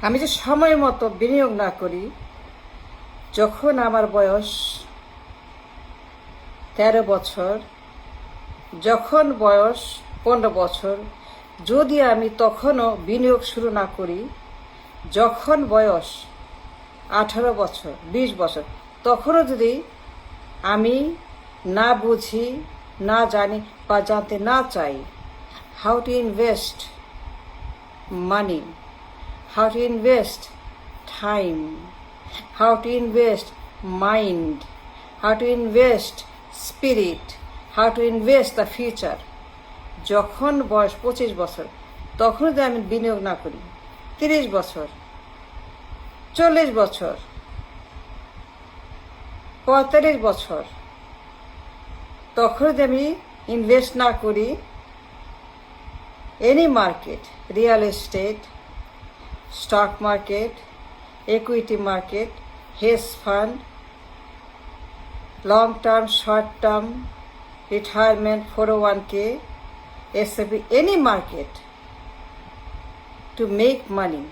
আমি যে সময় মতো বিনিয়োগ না করি, যখন আমার বয়স 13 বছর, যখন বয়স 15 বছর, যদি আমি তখনও বিনিয়োগ শুরু না করি, যখন বয়স 18 বছর 20 বছর, তখনও যদি আমি না বুঝি, না জানি বা জানতে না চাই how to invest money, how to invest time, how to invest mind, how to invest spirit, how to invest the future. যখন বয়স 25 বছর, তখন যদি আমি বিনিয়োগ না করি, 30 বছর, 40 বছর, 45 বছর, তখন যদি আমি ইনভেস্ট না করি any market, real estate, stock market, equity market, hedge fund, long term, short term, retirement, 401k, SIP, any market, to make money,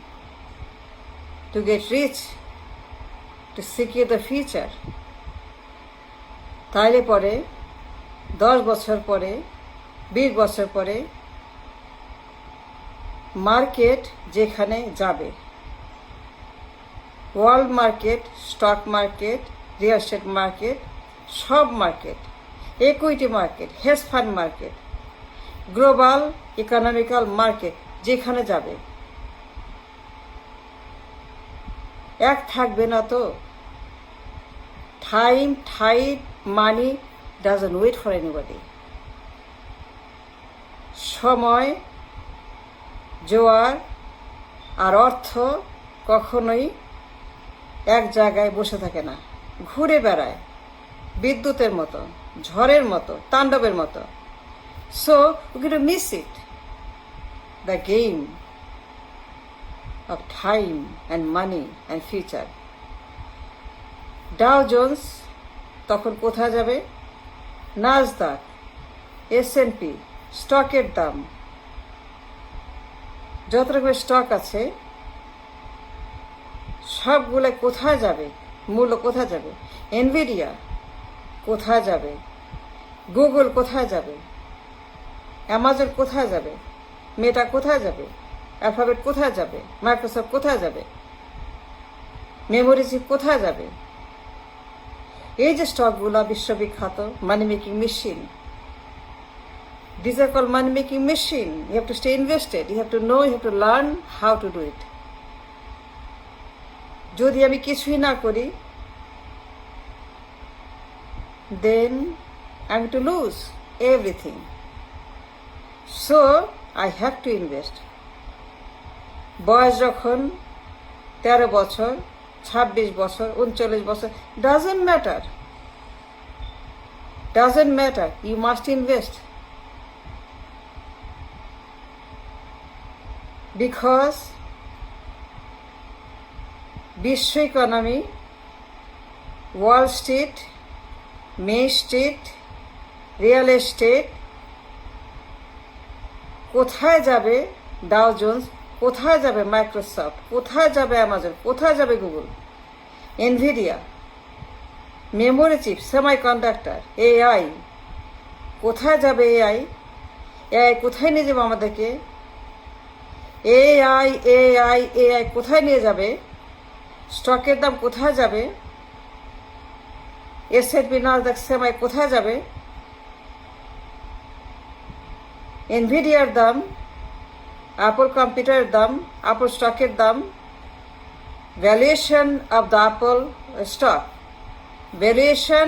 to get rich, to secure the future. তাইলে পরে 10 বছর পরে, 20 বছর পরে মার্কেট যেখানে যাবে, world market, stock market, real estate market, সব market, equity market, hedge fund market, global economical market যেখানে যাবে, এক থাকবে না তো। Time, tide, money doesn't wait for anybody. সময়, জোয়ার আর অর্থ কখনোই এক জায়গায় বসে থাকে না, ঘুরে বেড়ায় বিদ্যুতের মতো, ঝড়ের মতো, তাণ্ডবের মতো। So we can miss it, the game of time and money and future. Dow Jones তখন কোথায় যাবে? নাসদাক, S&P স্টকের দাম, যত রকমের স্টক আছে সবগুলো কোথায় যাবে? মূল্য কোথায় যাবে? এনভিডিয়া কোথায় যাবে? গুগল কোথায় যাবে? অ্যামাজন কোথায় যাবে? মেটা কোথায় যাবে? অ্যালফাবেট কোথায় যাবে? মাইক্রোসফট কোথায় যাবে? মেমোরি চিপ কোথায় যাবে? এই যে স্টকগুলো বিশ্ববিখ্যাত মানি making machine, these are called money making machine. You have to stay invested, you have to know, you have to learn how to do it. যদি আমি কিছুই না করি, then I'm going to lose everything. So I have to invest. বয়স যখন 13 বছর, 26 বছর, 39 বছর, doesn't matter, you must invest. Because বিশ্ব economy, Wall Street, main street, real estate কোথায় যাবে? ডাও জোন্স কোথায় যাবে? মাইক্রোসফট কোথায় যাবে? অ্যামাজন কোথায় যাবে? Google, Nvidia, memory chip, semiconductor, AI কোথায় যাবে? AI কোথায় নিয়ে যাবে আমাদেরকে? AI কোথায় নিয়ে যাবে? স্টকের দাম কোথায় যাবে? S&P, নাসদাক, সেমাই কোথায় যাবে? এনভিডিয়ার দাম, অ্যাপল কম্পিউটারের দাম, অ্যাপল স্টকের দাম, valuation of the Apple stock, valuation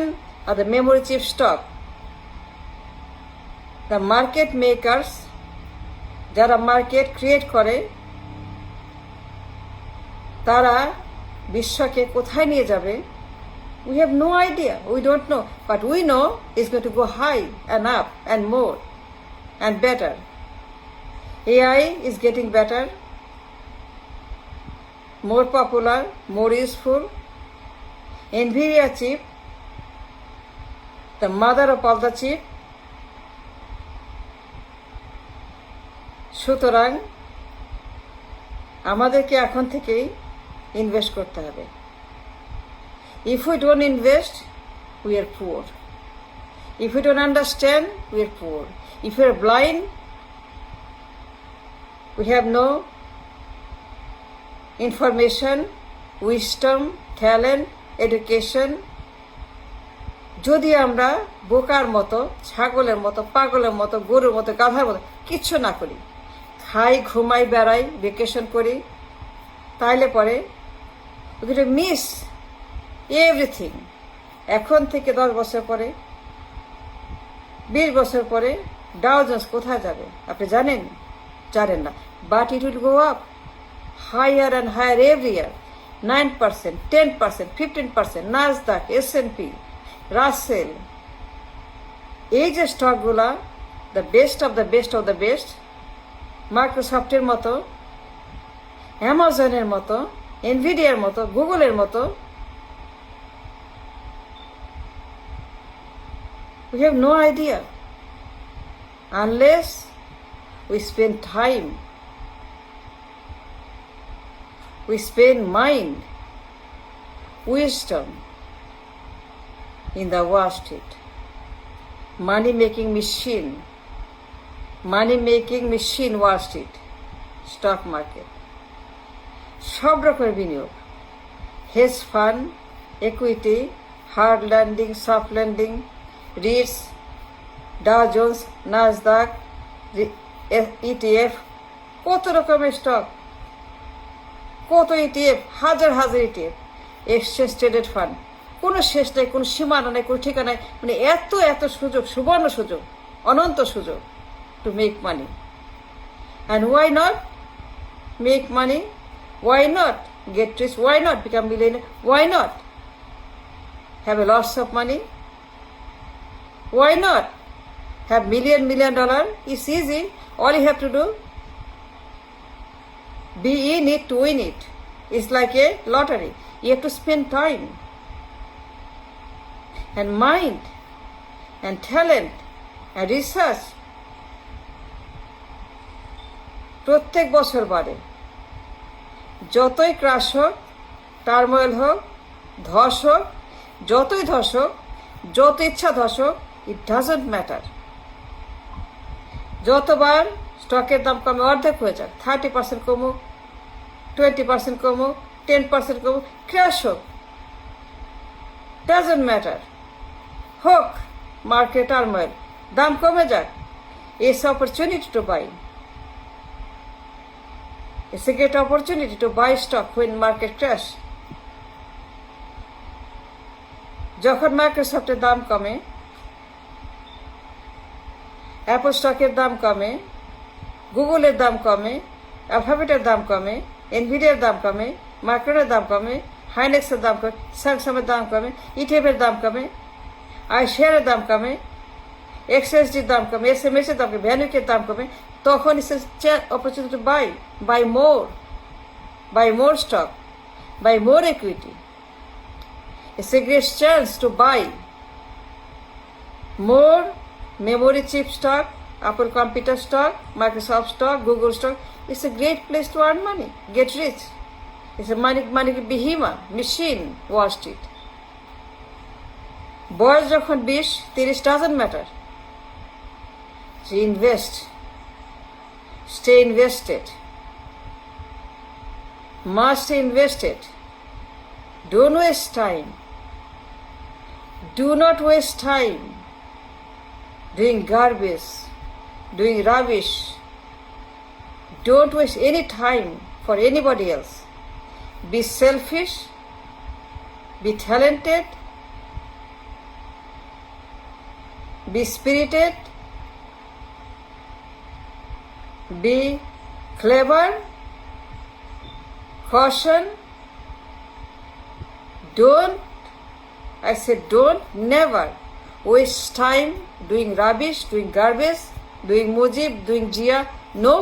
of the memory chip stock, the market makers যারা মার্কেট ক্রিয়েট করে তারা বিশ্বকে কোথায় নিয়ে যাবে? We have no idea, we don't know, but we know it's going to go high and up and more and better. AI is getting better, more popular, more useful. NVIDIA chip, the mother of all the chip. সুতরাং আমাদেরকে এখন থেকেই invest করতে হবে। If we don't invest, we are poor. If we don't understand, we are poor. If you are blind, we have no information, wisdom, talent, education. যদি আমরা বোকার মতো, ছাগলের মতো, পাগলের মতো, গরুর মতো, গাধার মতো কিচ্ছু না করি, খাই, ঘুমাই, বেড়াই, ভেকেশন করি, তাইলে পরে উই মিস এভরিথিং। এখন থেকে 10 বছর পরে, 20 বছর পরে ডাও জোন্স কোথায় যাবে আপনি জানেন? জানেন না। But it will go up higher and higher every year. 9%, 10%, 15%, Nasdaq, S&P, Russell, এই যে স্টকগুলা the best of the best of the best, মাইক্রোসফটের মতো, অ্যামাজনের মতো, এনভিডিয়ার মতো, গুগলের মতো, we have no idea unless we spend time, we spend mind, wisdom in the Wall Street. Money making machine Wall Street, stock market. সব রকমের বিনিয়োগ, hedge fund, equity, hard landing, soft landing, REITs, Dow Jones, Nasdaq, ETF, কত রকমের stock, কত ETF, হাজার হাজার ETF, exchange traded fund, কোনো শেষ নেই, কোনো সীমানা নেই, কোনো ঠিকানা নেই। মানে এত এত সুযোগ, সুবর্ণ সুযোগ, অনন্ত সুযোগ to make money. And why not make money? Why not get rich? Why not become millionaire? Why not have a lots of money? Why not have million dollar? It's easy. All you have to do, be in it to win it. It's like a lottery. You have to spend time and mind and talent and research. প্রত্যেক বছর বাড়ে, যতই crush হোক, turmoil হোক, ধস হোক, যতই ধস হোক, যত ইচ্ছা ধস হোক, it doesn't matter. যতবার স্টকের দাম কমে, অর্ধেক হয়ে যাক, 30% কমুক, 20% কমুক, 10% কমুক, ক্র্যাশ হোক, ডাজন্ট ম্যাটার। হোক মার্কেট টার্মোয়েল, দাম কমে যাক, it's opportunity to buy. It's a great opportunity to buy stock when market crash. যখন মাইক্রোসফটের দাম কমে, অ্যাপল স্টকের দাম কমে, গুগলের দাম কমে, অ্যালফাবেটের দাম কমে, এনভিডিয়ার দাম কমে, মাইক্রনের দাম কমে, হাইনেক্সের দাম কমে, স্যামসাংয়ের দাম কমে, ইটিএফের দাম কমে, আইশেয়ারের দাম কমে, এক্সএসডির দাম কমে, এসএমএসের দাম কমে, ভ্যানুকের দাম কমে, তখন it's opportunity to buy more stock, buy more equity. It's a great chance to buy more memory chip stock, Apple computer stock, Microsoft stock, Google stock. It's a great place to earn money, get rich. It's a money behemoth, machine, Wall Street. বয়স যখন 20-30 doesn't matter. So invest, stay invested, must stay invested. Don't waste time. Do not waste time doing garbage, doing rubbish. Don't waste any time for anybody else. Be selfish, be talented, be spirited, be clever, caution. Don't never waste time doing rubbish, doing garbage, doing mujib, doing jia. No,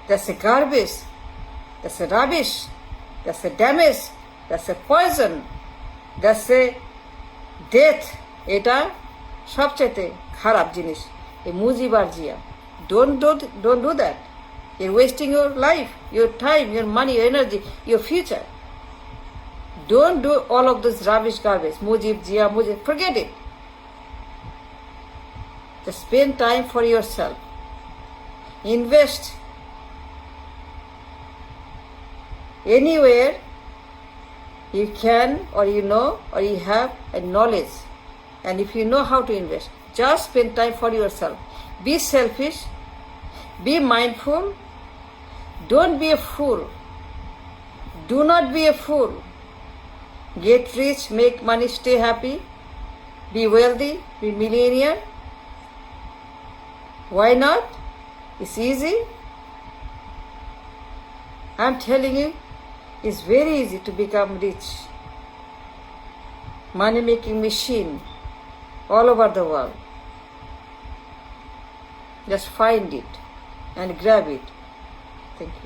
that's a garbage, that's a rubbish, that's a damage, that's a poison, that's a death. এটা সবচেয়ে খারাপ জিনিস, এই মুজিব আর Zia. Don't do that. You're wasting your life, your time, your money, your energy, your future. Don't do all of this rubbish garbage. Mujib, Jia, Mujib. Forget it. Just spend time for yourself. Invest anywhere you can, or you know, or you have a knowledge. And if you know how to invest, just spend time for yourself. Be selfish. Be mindful. Don't be a fool. Do not be a fool. Get rich, make money, stay happy. Be wealthy, be millionaire. Why not? It's easy. I'm telling you, it's very easy to become rich. Money making machine all over the world. Just find it and grab it. Thank you.